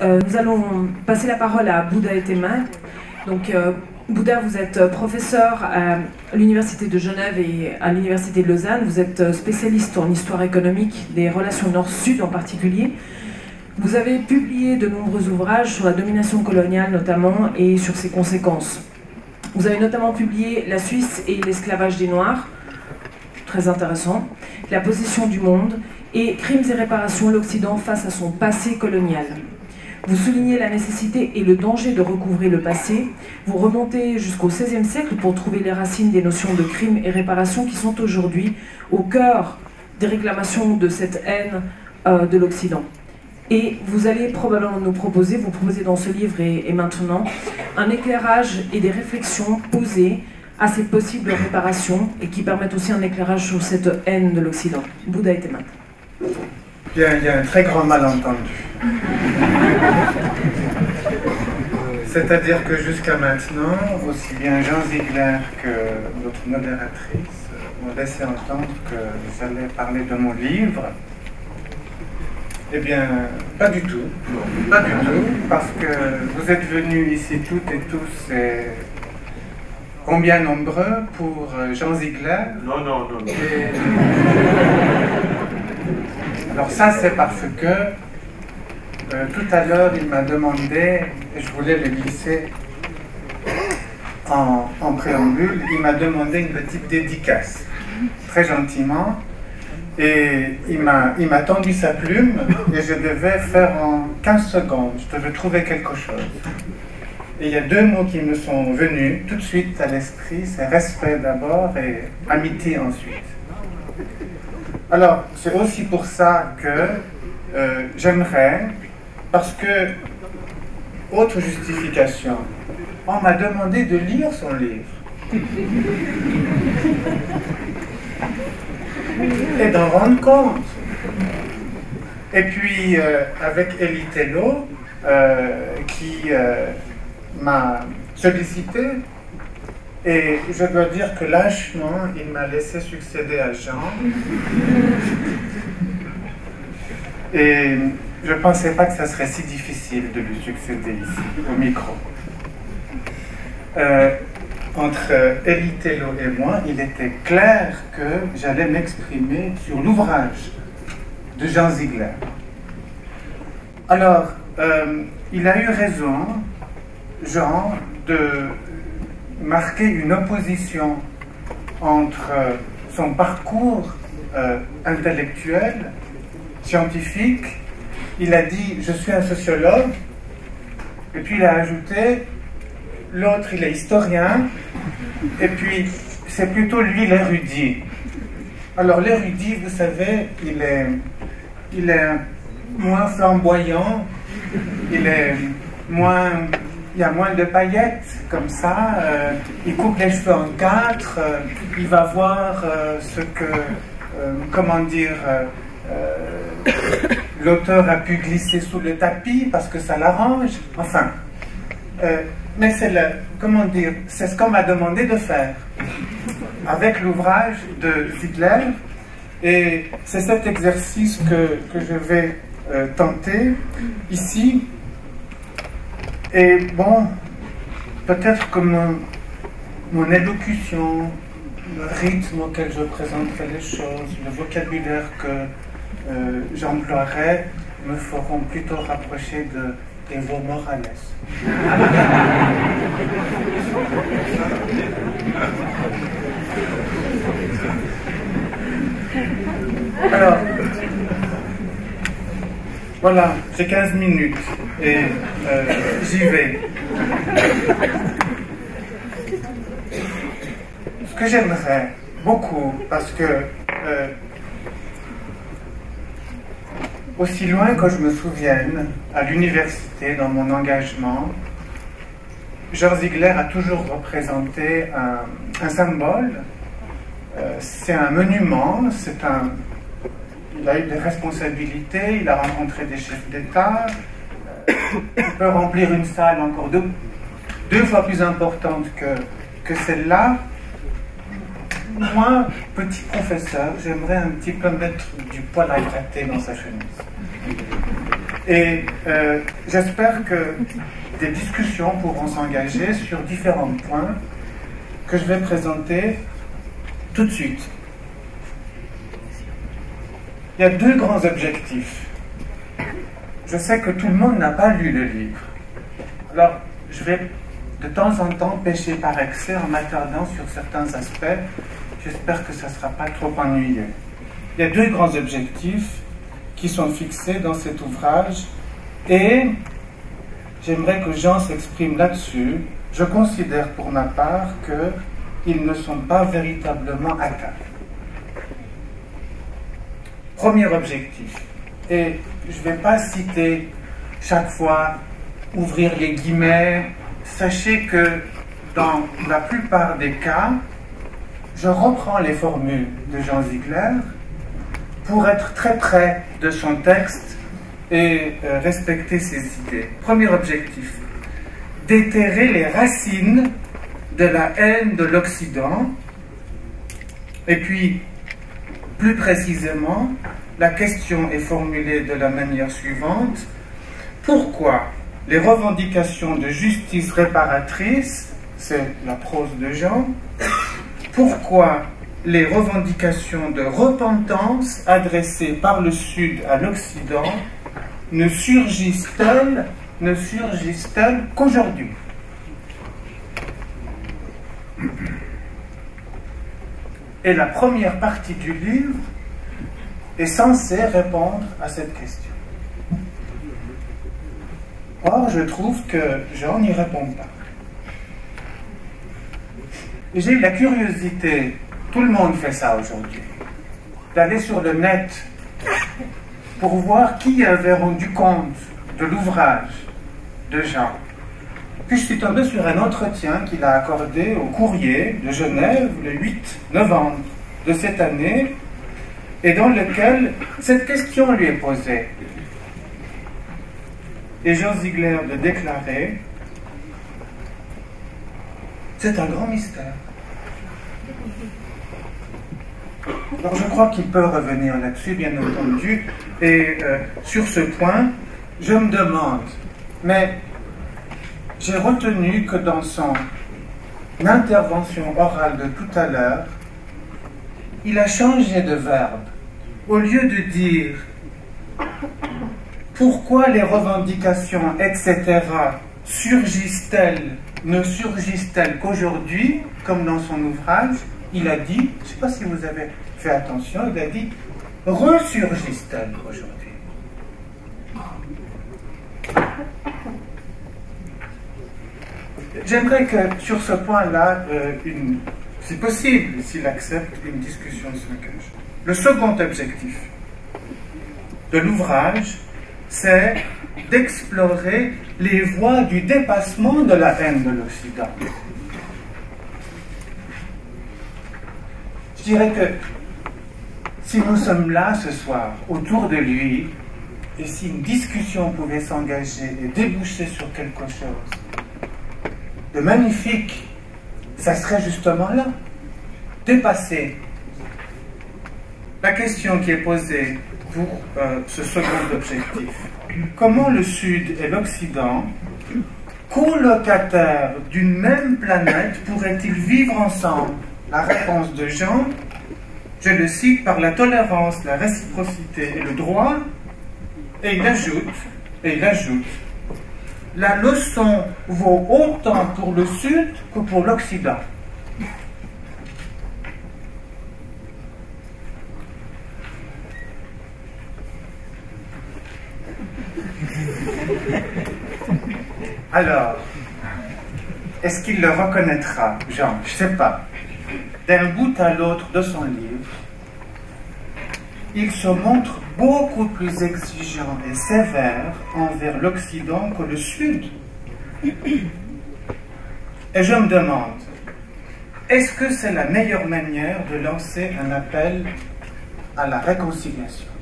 Nous allons passer la parole à Bouddha Etemat. Donc, Bouddha, vous êtes professeur à l'Université de Genève et à l'Université de Lausanne. Vous êtes spécialiste en histoire économique des relations Nord-Sud en particulier. Vous avez publié de nombreux ouvrages sur la domination coloniale notamment et sur ses conséquences. Vous avez notamment publié La Suisse et l'esclavage des Noirs, très intéressant, La possession du monde et Crimes et réparations, l'Occident face à son passé colonial. Vous soulignez la nécessité et le danger de recouvrer le passé. Vous remontez jusqu'au XVIe siècle pour trouver les racines des notions de crimes et réparations qui sont aujourd'hui au cœur des réclamations de cette haine de l'Occident. Et vous allez probablement nous proposer, vous proposez dans ce livre et maintenant, un éclairage et des réflexions posées à ces possibles réparations et qui permettent aussi un éclairage sur cette haine de l'Occident. Bouddha Etemat. Bien, il y a un très grand malentendu. C'est-à-dire que jusqu'à maintenant, aussi bien Jean Ziegler que notre modératrice m'ont laissé entendre que j'allais parler de mon livre. Eh bien, pas du tout. Pas du tout, parce que vous êtes venus ici toutes et tous, et combien nombreux pour Jean Ziegler? Non. Et... Alors ça, c'est parce que tout à l'heure, il m'a demandé, et je voulais le glisser en préambule, il m'a demandé une petite dédicace, très gentiment, et il m'a tendu sa plume, et je devais faire en 15 secondes, je devais trouver quelque chose. Et il y a deux mots qui me sont venus tout de suite à l'esprit, c'est respect d'abord et amitié ensuite. Alors, c'est aussi pour ça que j'aimerais, parce que, autre justification, on m'a demandé de lire son livre. Et d'en rendre compte. Et puis, avec Elie Tello, qui m'a sollicité, et je dois dire que lâchement, il m'a laissé succéder à Jean. Et je ne pensais pas que ça serait si difficile de lui succéder ici, au micro. Entre Elie Tello et moi, il était clair que j'allais m'exprimer sur l'ouvrage de Jean Ziegler. Alors, il a eu raison, Jean, de marquer une opposition entre son parcours intellectuel, scientifique. Il a dit « je suis un sociologue » et puis il a ajouté « l'autre il est historien » et puis c'est plutôt lui l'érudit. Alors l'érudit, vous savez, il est moins flamboyant, il y a moins de paillettes, comme ça, il coupe les cheveux en quatre, il va voir ce que, l'auteur a pu glisser sous le tapis parce que ça l'arrange, enfin. Mais c'est ce qu'on m'a demandé de faire avec l'ouvrage de Ziegler, et c'est cet exercice que je vais tenter ici. Et bon, peut-être que mon élocution, le rythme auquel je présenterai les choses, le vocabulaire que j'emploierai me feront plutôt rapprocher d'Evo Morales. Alors, voilà, j'ai 15 minutes et j'y vais. Ce que j'aimerais beaucoup, parce que aussi loin que je me souvienne, à l'université, dans mon engagement, Jean Ziegler a toujours représenté un symbole. C'est un monument, il a eu des responsabilités, il a rencontré des chefs d'État, il peut remplir une salle encore deux fois plus importante que celle-là. Moi, petit professeur, j'aimerais un petit peu mettre du poil à gratter dans sa chemise. Et j'espère que des discussions pourront s'engager sur différents points que je vais présenter tout de suite. Il y a deux grands objectifs. Je sais que tout le monde n'a pas lu le livre. Alors, je vais de temps en temps pêcher par excès en m'attardant sur certains aspects. J'espère que ça ne sera pas trop ennuyeux. Il y a deux grands objectifs qui sont fixés dans cet ouvrage et j'aimerais que Jean s'exprime là-dessus. Je considère pour ma part qu'ils ne sont pas véritablement atteints. Premier objectif, et je ne vais pas citer chaque fois, ouvrir les guillemets, sachez que dans la plupart des cas, je reprends les formules de Jean Ziegler pour être très près de son texte et respecter ses idées. Premier objectif, déterrer les racines de la haine de l'Occident, et puis, plus précisément, la question est formulée de la manière suivante. Pourquoi les revendications de justice réparatrice, c'est la prose de Jean, pourquoi les revendications de repentance adressées par le Sud à l'Occident ne surgissent-elles qu'aujourd'hui? Et la première partie du livre est censée répondre à cette question. Or, je trouve que Jean n'y répond pas. J'ai eu la curiosité, tout le monde fait ça aujourd'hui, d'aller sur le net pour voir qui avait rendu compte de l'ouvrage de Jean. Puis je suis tombé sur un entretien qu'il a accordé au Courrier de Genève le 8 novembre de cette année, et dans lequel cette question lui est posée. Et Jean Ziegler de déclarer: c'est un grand mystère. Alors je crois qu'il peut revenir là-dessus, bien entendu, et sur ce point, je me demande, mais j'ai retenu que dans son intervention orale de tout à l'heure, il a changé de verbe. Au lieu de dire pourquoi les revendications, etc., ne surgissent-elles qu'aujourd'hui, comme dans son ouvrage, il a dit, je ne sais pas si vous avez fait attention, il a dit ressurgissent-elles aujourd'hui. J'aimerais que sur ce point-là, si possible, s'il accepte, une discussion s'engage. Le second objectif de l'ouvrage, c'est d'explorer les voies du dépassement de la haine de l'Occident. Je dirais que si nous sommes là ce soir, autour de lui, et si une discussion pouvait s'engager et déboucher sur quelque chose de magnifique, ça serait justement là, dépasser. La question qui est posée pour ce second objectif: comment le Sud et l'Occident, colocataires d'une même planète, pourraient-ils vivre ensemble? La réponse de Jean, je le cite, par la tolérance, la réciprocité et le droit, et il ajoute, la leçon vaut autant pour le Sud que pour l'Occident. Alors, est-ce qu'il le reconnaîtra, Jean? Je ne sais pas. D'un bout à l'autre de son livre, il se montre beaucoup plus exigeant et sévère envers l'Occident que le Sud. Et je me demande, est-ce que c'est la meilleure manière de lancer un appel à la réconciliation?